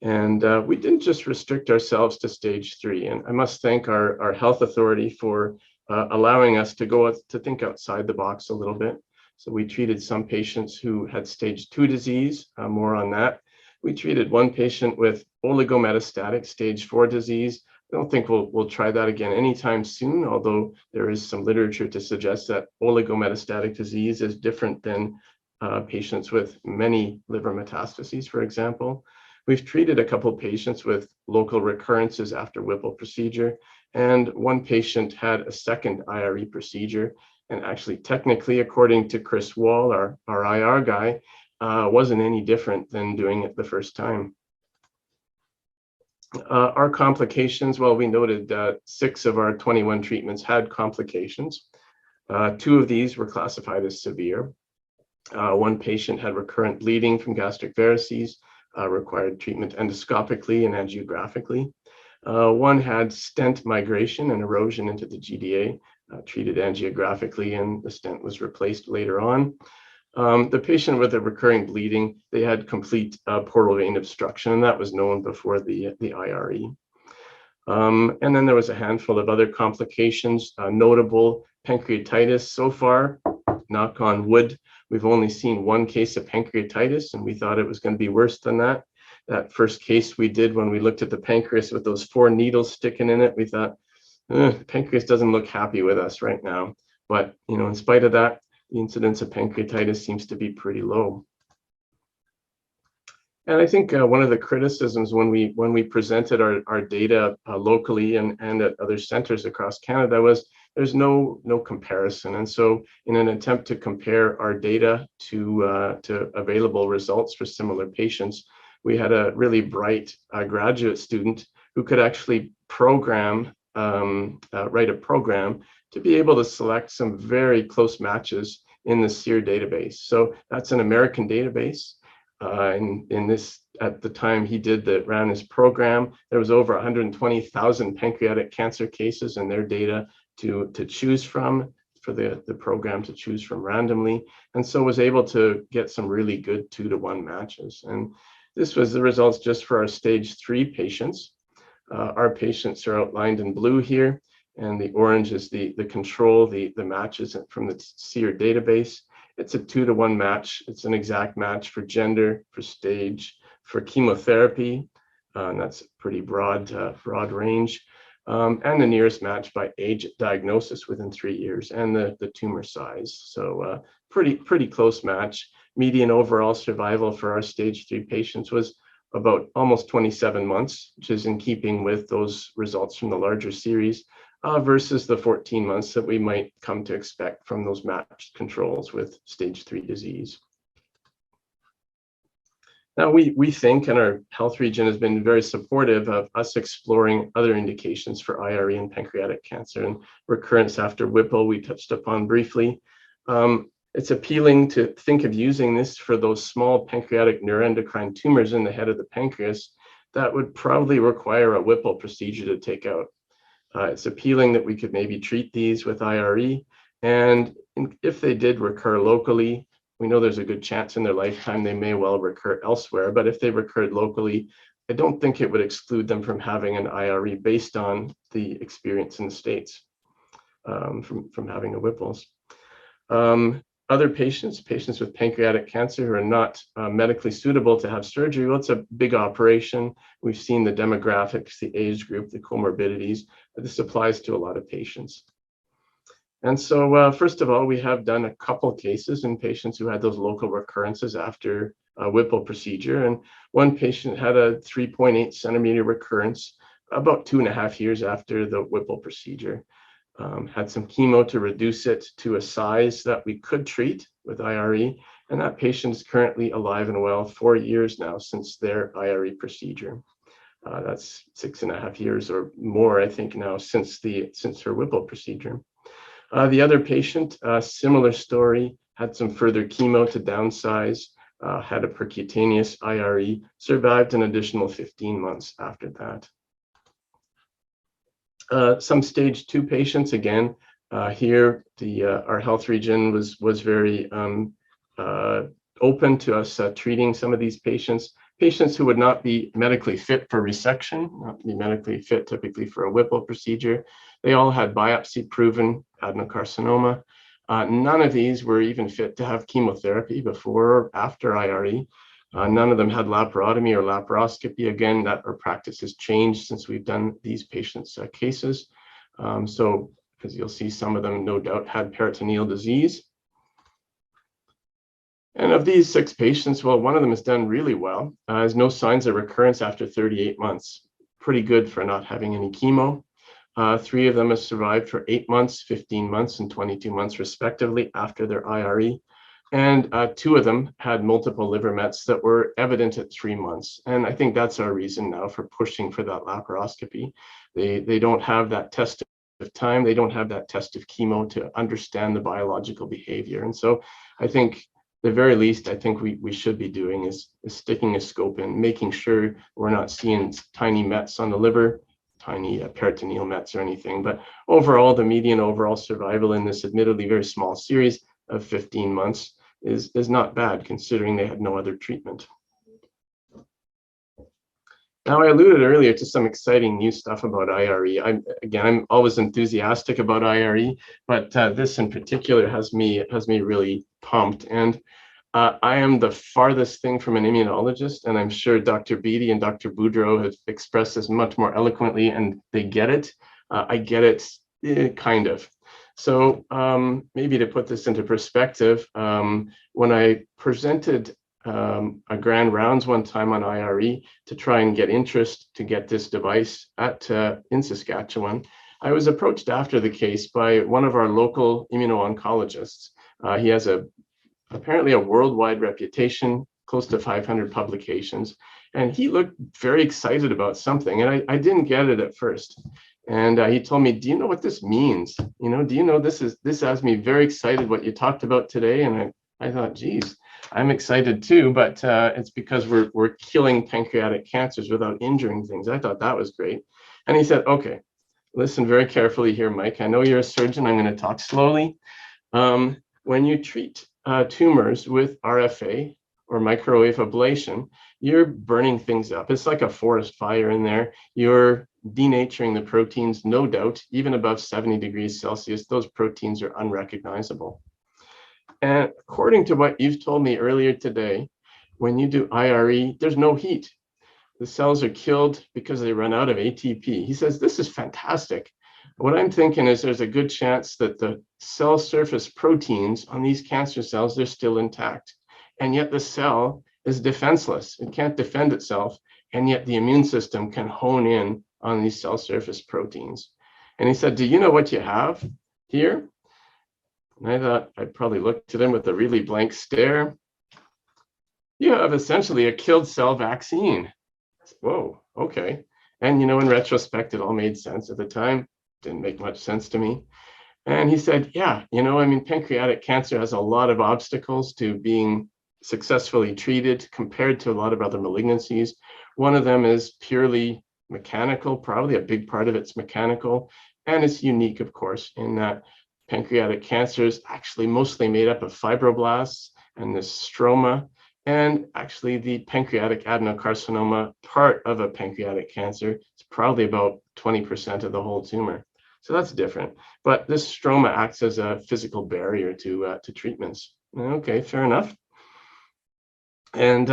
And we didn't just restrict ourselves to stage 3. And I must thank our health authority for allowing us to think outside the box a little bit. So we treated some patients who had stage 2 disease, more on that. We treated one patient with oligometastatic stage 4 disease. I don't think we'll try that again anytime soon, although there is some literature to suggest that oligometastatic disease is different than patients with many liver metastases, for example. We've treated a couple patients with local recurrences after Whipple procedure, and one patient had a second IRE procedure. And actually, technically, according to Chris Wall, our IR guy, wasn't any different than doing it the first time. Our complications, well, we noted 6 of our 21 treatments had complications. 2 of these were classified as severe. One patient had recurrent bleeding from gastric varices, required treatment endoscopically and angiographically. One had stent migration and erosion into the GDA, treated angiographically, and the stent was replaced later on. The patient with the recurring bleeding, they had complete portal vein obstruction, and that was known before the IRE. And then there was a handful of other complications, notable pancreatitis. So far, knock on wood, we've only seen 1 case of pancreatitis, and we thought it was going to be worse than that. That first case we did when we looked at the pancreas with those 4 needles sticking in it, we thought, the pancreas doesn't look happy with us right now. But, in spite of that, the incidence of pancreatitis seems to be pretty low. And I think one of the criticisms when we presented our data locally and at other centers across Canada was there's no comparison. And so in an attempt to compare our data to available results for similar patients, we had a really bright graduate student who could actually write a program to be able to select some very close matches in the SEER database. So that's an American database. In this, at the time he ran his program, there was over 120,000 pancreatic cancer cases and their data to choose from, for the program to choose from randomly, and so was able to get some really good 2-to-1 matches. And this was the results just for our stage 3 patients. Our patients are outlined in blue here, and the orange is the control, the matches from the SEER database. It's a 2-to-1 match. It's an exact match for gender, for stage, for chemotherapy, and that's a pretty broad range, and the nearest match by age at diagnosis within 3 years, and the tumor size. So pretty close match. Median overall survival for our stage 3 patients was about almost 27 months, which is in keeping with those results from the larger series, versus the 14 months that we might come to expect from those matched controls with stage 3 disease. Now, we think, and our health region has been very supportive of us exploring other indications for IRE and pancreatic cancer, and recurrence after Whipple we touched upon briefly. It's appealing to think of using this for those small pancreatic neuroendocrine tumors in the head of the pancreas that would probably require a Whipple procedure to take out. It's appealing that we could maybe treat these with IRE. And if they did recur locally, we know there's a good chance in their lifetime they may well recur elsewhere. But if they recurred locally, I don't think it would exclude them from having an IRE based on the experience in the States from having a Whipple's. Other patients with pancreatic cancer who are not medically suitable to have surgery, well, it's a big operation. We've seen the demographics, the age group, the comorbidities. This applies to a lot of patients. And so first of all, we have done a couple cases in patients who had those local recurrences after a Whipple procedure. And one patient had a 3.8 centimeter recurrence about 2.5 years after the Whipple procedure. Had some chemo to reduce it to a size that we could treat with IRE. And that patient is currently alive and well, 4 years now since their IRE procedure. That's 6.5 years or more, I think, now since her Whipple procedure. The other patient, similar story, had some further chemo to downsize, had a percutaneous IRE, survived an additional 15 months after that. Some stage 2 patients, again, here our health region was very open to us treating some of these patients who would not be medically fit for resection, not be medically fit typically for a Whipple procedure. They all had biopsy-proven adenocarcinoma. None of these were even fit to have chemotherapy before or after IRE. None of them had laparotomy or laparoscopy. Again, that our practice has changed since we've done these patients' cases. So, as you'll see, some of them no doubt had peritoneal disease. And of these 6 patients, well, one of them has done really well. Has no signs of recurrence after 38 months. Pretty good for not having any chemo. 3 of them have survived for 8 months, 15 months, and 22 months respectively after their IRE. And 2 of them had multiple liver mets that were evident at 3 months. And I think that's our reason now for pushing for that laparoscopy. They don't have that test of time. They don't have that test of chemo to understand the biological behavior. And so I think the very least I think we should be doing is sticking a scope in, making sure we're not seeing tiny mets on the liver, tiny peritoneal mets or anything. But overall, the median overall survival in this admittedly very small series of 15 months is not bad considering they had no other treatment. Now, I alluded earlier to some exciting new stuff about IRE. I'm always enthusiastic about IRE, but this in particular has me really pumped. And I am the farthest thing from an immunologist, and I'm sure Dr. Beatty and Dr. Boudreau have expressed this much more eloquently, and they get it. I get it, kind of. So maybe to put this into perspective, when I presented a grand rounds one time on IRE to try and get interest to get this device in Saskatchewan, I was approached after the case by one of our local immuno-oncologists. He has apparently a worldwide reputation, close to 500 publications, and he looked very excited about something, and I didn't get it at first. And he told me, do you know what this means? You know, do you know this has me very excited what you talked about today? And I thought, geez, I'm excited too, but it's because we're killing pancreatic cancers without injuring things. I thought that was great. And he said, okay, listen very carefully here, Mike. I know you're a surgeon. I'm going to talk slowly. When you treat tumors with RFA or microwave ablation, you're burning things up. It's like a forest fire in there. You're denaturing the proteins, no doubt, even above 70 degrees Celsius, those proteins are unrecognizable. And according to what you've told me earlier today, when you do IRE, there's no heat. The cells are killed because they run out of ATP. He says, this is fantastic. What I'm thinking is there's a good chance that the cell surface proteins on these cancer cells, they're still intact. And yet the cell is defenseless. It can't defend itself. And yet the immune system can hone in on these cell surface proteins. And he said, do you know what you have here? And I thought I'd probably looked at him with a really blank stare. You have essentially a killed cell vaccine. Said, whoa, okay. And in retrospect, it all made sense. At the time, didn't make much sense to me. And he said, yeah, pancreatic cancer has a lot of obstacles to being successfully treated compared to a lot of other malignancies. One of them is purely mechanical, probably a big part of it's mechanical, and it's unique, of course, in that pancreatic cancer is actually mostly made up of fibroblasts and this stroma, and actually the pancreatic adenocarcinoma part of a pancreatic cancer is probably about 20% of the whole tumor. So that's different. But this stroma acts as a physical barrier to treatments. Okay, fair enough. And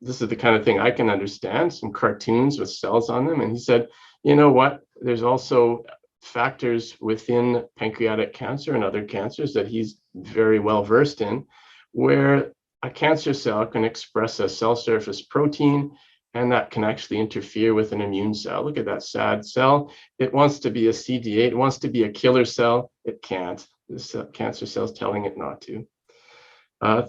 this is the kind of thing I can understand, some cartoons with cells on them. And he said, you know what, there's also factors within pancreatic cancer and other cancers that he's very well versed in, where a cancer cell can express a cell surface protein, and that can actually interfere with an immune cell. Look at that sad cell. It wants to be a CD8, it wants to be a killer cell. It can't. This cancer cell is telling it not to.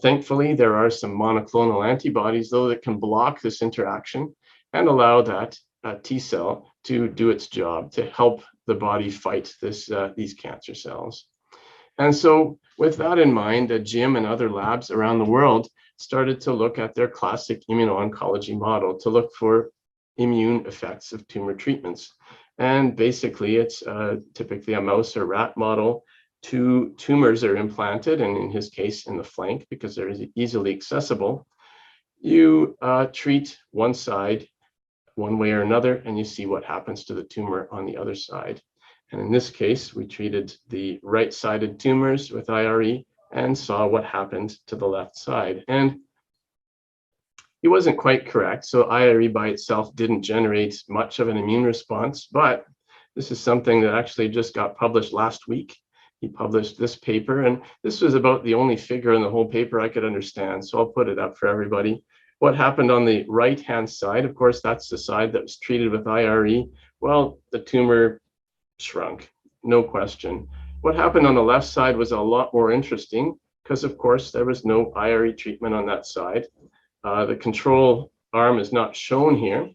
Thankfully, there are some monoclonal antibodies, though, that can block this interaction and allow that T cell to do its job to help the body fight these cancer cells. And so with that in mind, Jim and other labs around the world started to look at their classic immuno-oncology model to look for immune effects of tumor treatments. And basically, it's typically a mouse or rat model. Two tumors are implanted, and in his case, in the flank, because they're easily accessible. You treat one side one way or another, and you see what happens to the tumor on the other side. And in this case, we treated the right-sided tumors with IRE and saw what happened to the left side. And he wasn't quite correct. So IRE by itself didn't generate much of an immune response, but this is something that actually just got published last week. He published this paper, and this was about the only figure in the whole paper I could understand. So I'll put it up for everybody. What happened on the right-hand side, of course, that's the side that was treated with IRE. Well, the tumor shrunk, no question. What happened on the left side was a lot more interesting because, of course, there was no IRE treatment on that side. The control arm is not shown here,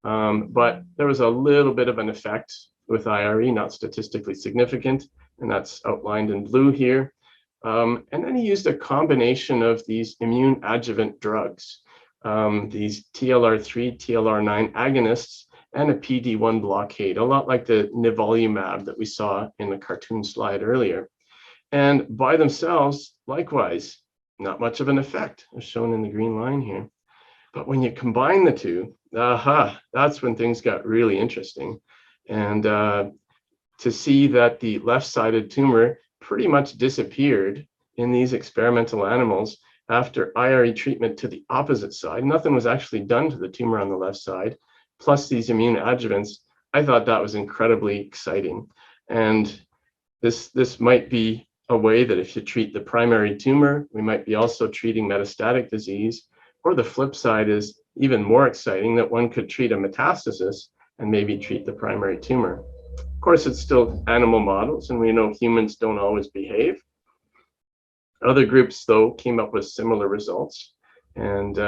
but there was a little bit of an effect with IRE, not statistically significant, and that's outlined in blue here. And then he used a combination of these immune adjuvant drugs, these TLR3, TLR9 agonists, and a PD-1 blockade, a lot like the nivolumab that we saw in the cartoon slide earlier. And by themselves, likewise, not much of an effect, as shown in the green line here. But when you combine the two, that's when things got really interesting. And to see that the left-sided tumor pretty much disappeared in these experimental animals after IRE treatment to the opposite side. Nothing was actually done to the tumor on the left side, plus these immune adjuvants. I thought that was incredibly exciting. And this might be a way that if you treat the primary tumor, we might be also treating metastatic disease. Or the flip side is even more exciting, that one could treat a metastasis and maybe treat the primary tumor. Of course, it's still animal models, and we know humans don't always behave. Other groups, though, came up with similar results. And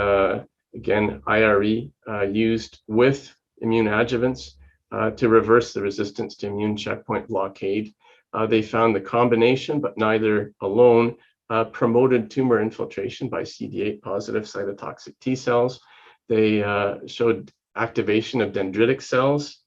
again, IRE used with immune adjuvants to reverse the resistance to immune checkpoint blockade. They found the combination, but neither alone, promoted tumor infiltration by CD8 positive cytotoxic T cells. They showed activation of dendritic cells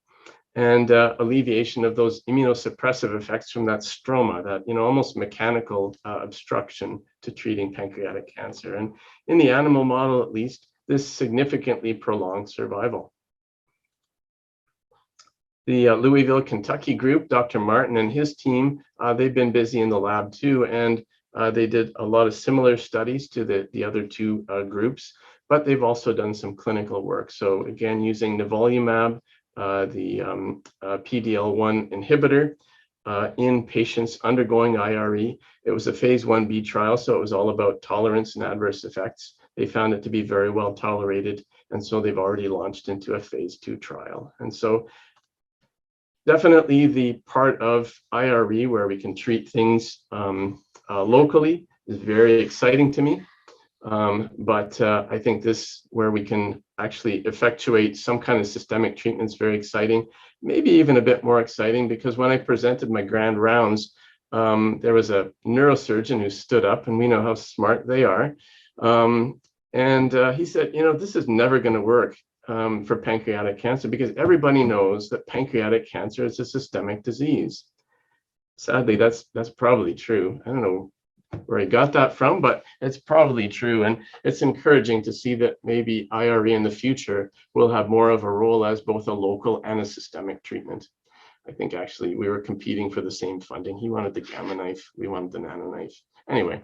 and alleviation of those immunosuppressive effects from that stroma, that almost mechanical obstruction to treating pancreatic cancer. And in the animal model, at least, this significantly prolonged survival. The Louisville, Kentucky group, Dr. Martin and his team, they've been busy in the lab too, and they did a lot of similar studies to the other two groups, but they've also done some clinical work. So again, using nivolumab, the PD-L1 inhibitor in patients undergoing IRE. It was a phase 1b trial, so it was all about tolerance and adverse effects. They found it to be very well tolerated, and so they've already launched into a phase 2 trial. And so definitely the part of IRE where we can treat things locally is very exciting to me. But I think this, where we can actually effectuate some kind of systemic treatment, is very exciting, maybe even a bit more exciting, because when I presented my grand rounds, there was a neurosurgeon who stood up, and we know how smart they are. And he said, this is never going to work for pancreatic cancer, because everybody knows that pancreatic cancer is a systemic disease. Sadly, that's probably true. I don't know where I got that from, but it's probably true. And it's encouraging to see that maybe IRE in the future will have more of a role as both a local and a systemic treatment. I think actually we were competing for the same funding. He wanted the gamma knife, we wanted the nano knife. Anyway,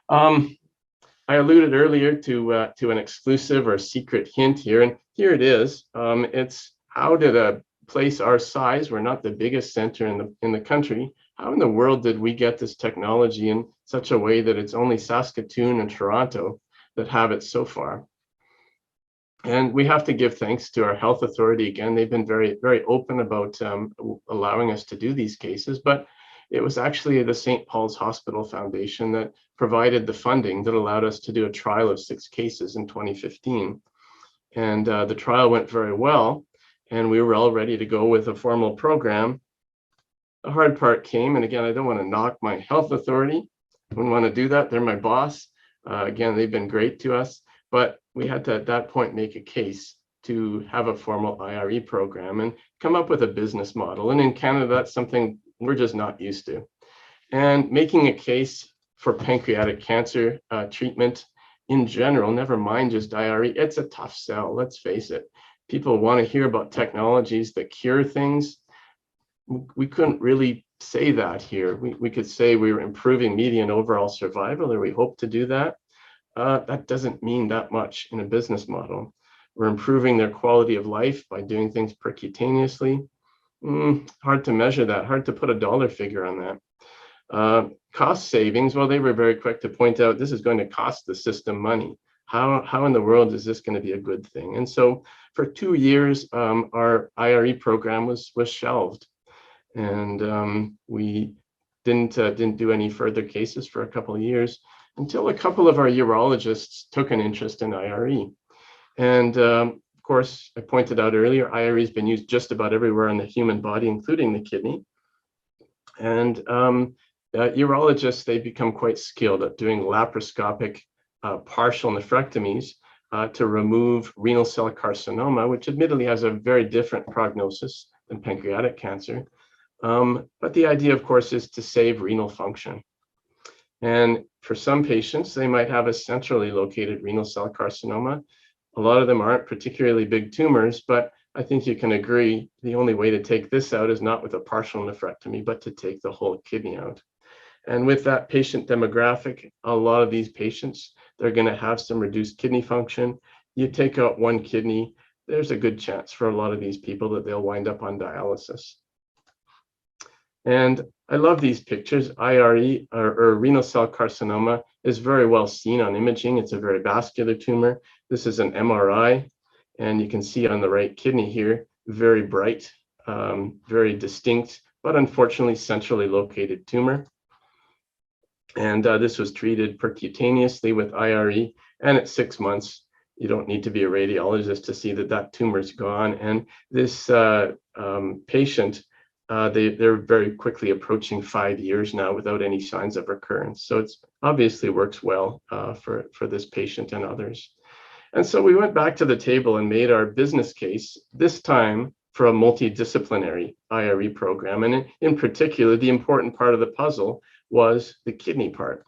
I alluded earlier to an exclusive or secret hint here, and here it is. It's how did a place our size, we're not the biggest center in the country, how in the world did we get this technology in such a way that it's only Saskatoon and Toronto that have it so far? And we have to give thanks to our health authority. Again, they've been very, very open about allowing us to do these cases, but it was actually the St. Paul's Hospital Foundation that provided the funding that allowed us to do a trial of 6 cases in 2015. And the trial went very well, and we were all ready to go with a formal program. The hard part came, and again, I don't want to knock my health authority. I wouldn't want to do that. They're my boss. Again, they've been great to us, but we had to, at that point, make a case to have a formal IRE program and come up with a business model. And in Canada, that's something we're just not used to. And making a case for pancreatic cancer treatment in general, never mind just IRE, it's a tough sell, let's face it. People want to hear about technologies that cure things. We couldn't really say that here. We could say we were improving median overall survival, or we hope to do that. That doesn't mean that much in a business model. We're improving their quality of life by doing things percutaneously. Hard to measure that, hard to put a dollar figure on that. Cost savings, well, they were very quick to point out this is going to cost the system money. How in the world is this going to be a good thing? And so for 2 years, our IRE program was shelved, and we didn't do any further cases for a couple of years until a couple of our urologists took an interest in IRE. And of course, I pointed out earlier, IRE has been used just about everywhere in the human body, including the kidney. And urologists, they become quite skilled at doing laparoscopic partial nephrectomies to remove renal cell carcinoma, which admittedly has a very different prognosis than pancreatic cancer. But the idea, of course, is to save renal function. And for some patients, they might have a centrally located renal cell carcinoma. A lot of them aren't particularly big tumors, but I think you can agree the only way to take this out is not with a partial nephrectomy, but to take the whole kidney out. And with that patient demographic, a lot of these patients, they're going to have some reduced kidney function. You take out one kidney, there's a good chance for a lot of these people that they'll wind up on dialysis. And I love these pictures. IRE, or renal cell carcinoma, is very well seen on imaging. It's a very vascular tumor. This is an MRI, and you can see on the right kidney here, very bright, very distinct, but unfortunately centrally located tumor. And this was treated percutaneously with IRE, and at 6 months, you don't need to be a radiologist to see that that tumor's gone. And this patient, they're very quickly approaching 5 years now without any signs of recurrence. So it's obviously works well for this patient and others. And so we went back to the table and made our business case, this time for a multidisciplinary IRE program. And in particular, the important part of the puzzle was the kidney part.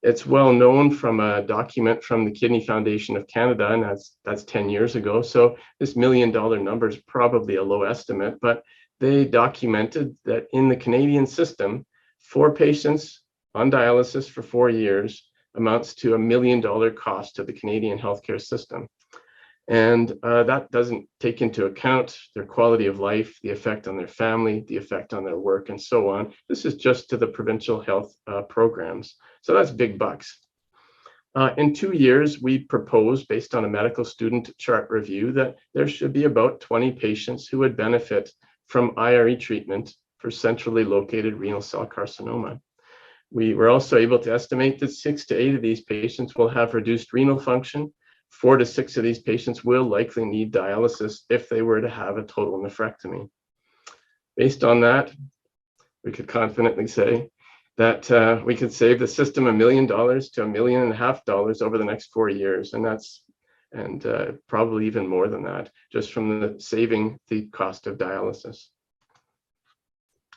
It's well known from a document from the Kidney Foundation of Canada, and that's 10 years ago. So this $1 million number is probably a low estimate, but they documented that in the Canadian system, 4 patients on dialysis for 4 years amounts to $1 million cost to the Canadian healthcare system. And that doesn't take into account their quality of life, the effect on their family, the effect on their work, and so on. This is just to the provincial health programs. So that's big bucks. In 2 years, we proposed, based on a medical student chart review, that there should be about 20 patients who would benefit from IRE treatment for centrally located renal cell carcinoma. We were also able to estimate that 6 to 8 of these patients will have reduced renal function. 4 to 6 of these patients will likely need dialysis if they were to have a total nephrectomy. Based on that, we could confidently say that we could save the system $1 million to $1.5 million over the next 4 years. And that's and probably even more than that, just from saving the cost of dialysis.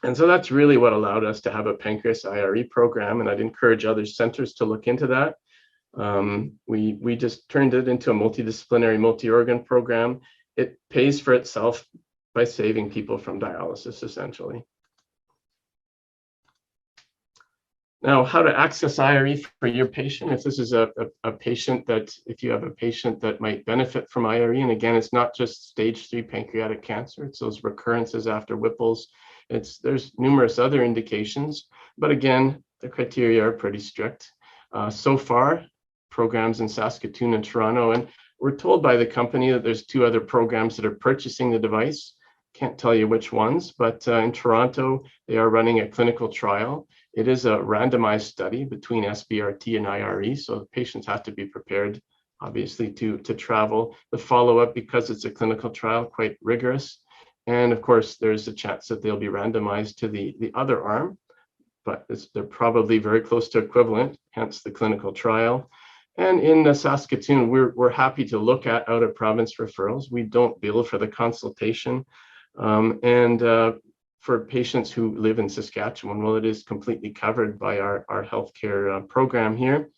And so that's really what allowed us to have a pancreas IRE program, and I'd encourage other centers to look into that. We just turned it into a multidisciplinary, multi-organ program. It pays for itself by saving people from dialysis, essentially. Now, how to access IRE for your patient. If this is a patient that, if you have a patient that might benefit from IRE, and again, it's not just stage 3 pancreatic cancer, it's those recurrences after Whipple's. There's numerous other indications, but again, the criteria are pretty strict. So far, programs in Saskatoon and Toronto, and we're told by the company that there's 2 other programs that are purchasing the device. Can't tell you which ones, but in Toronto, they are running a clinical trial. It is a randomized study between SBRT and IRE, so the patients have to be prepared, obviously, to travel. The follow-up, because it's a clinical trial, quite rigorous. And of course, there's a chance that they'll be randomized to the other arm, but they're probably very close to equivalent, hence the clinical trial. And in Saskatoon, we're happy to look at out-of-province referrals. We don't bill for the consultation. For patients who live in Saskatchewan, well, it is completely covered by our healthcare program here.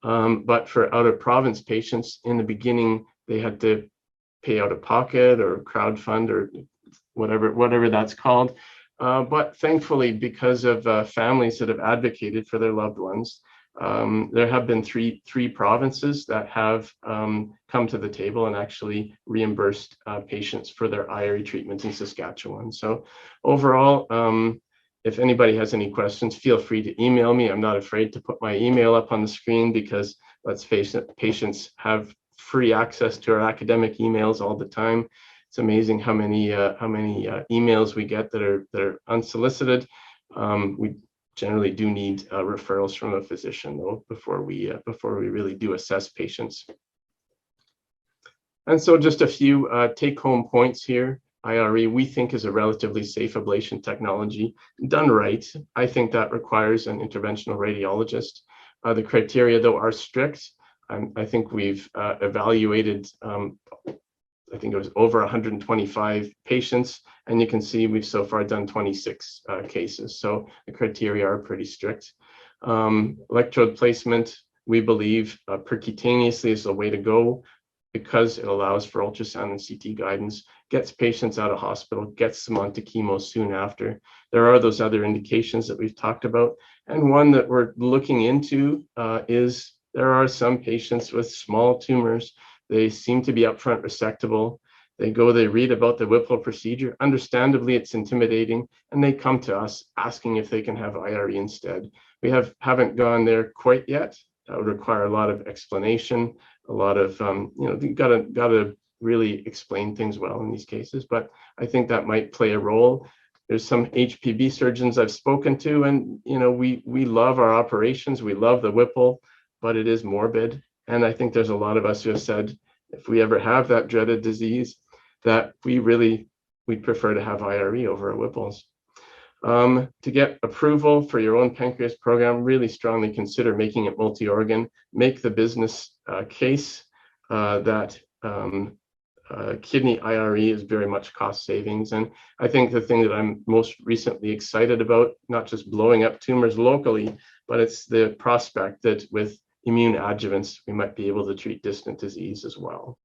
But for out-of-province patients, in the beginning, they had to pay out of pocket or crowdfund or whatever that's called. But thankfully, because of families that have advocated for their loved ones, there have been three provinces that have come to the table and actually reimbursed patients for their IRE treatment in Saskatchewan. So overall, if anybody has any questions, feel free to email me. I'm not afraid to put my email up on the screen because, let's face it, patients have free access to our academic emails all the time. It's amazing how many emails we get that are unsolicited. We generally do need referrals from a physician, though, before we really do assess patients. And so just a few take-home points here. IRE, we think, is a relatively safe ablation technology. Done right, I think that requires an interventional radiologist. The criteria, though, are strict. I think we've evaluated, I think it was over 125 patients, and you can see we've so far done 26 cases. So the criteria are pretty strict. Electrode placement, we believe percutaneously is the way to go because it allows for ultrasound and CT guidance, gets patients out of hospital, gets them onto chemo soon after. There are those other indications that we've talked about. And one that we're looking into is there are some patients with small tumors. They seem to be upfront resectable. They read about the Whipple procedure. Understandably, it's intimidating, and they come to us asking if they can have IRE instead. We haven't gone there quite yet. That would require a lot of explanation, a lot of, you gotta really explain things well in these cases, but I think that might play a role. There's some HPB surgeons I've spoken to, and we love our operations, we love the Whipple, but it is morbid. And I think there's a lot of us who have said, if we ever have that dreaded disease, that we'd prefer to have IRE over a Whipple's. To get approval for your own pancreas program, really strongly consider making it multi-organ. Make the business case that kidney IRE is very much cost savings. And I think the thing that I'm most recently excited about, not just blowing up tumors locally, but it's the prospect that with immune adjuvants, we might be able to treat distant disease as well.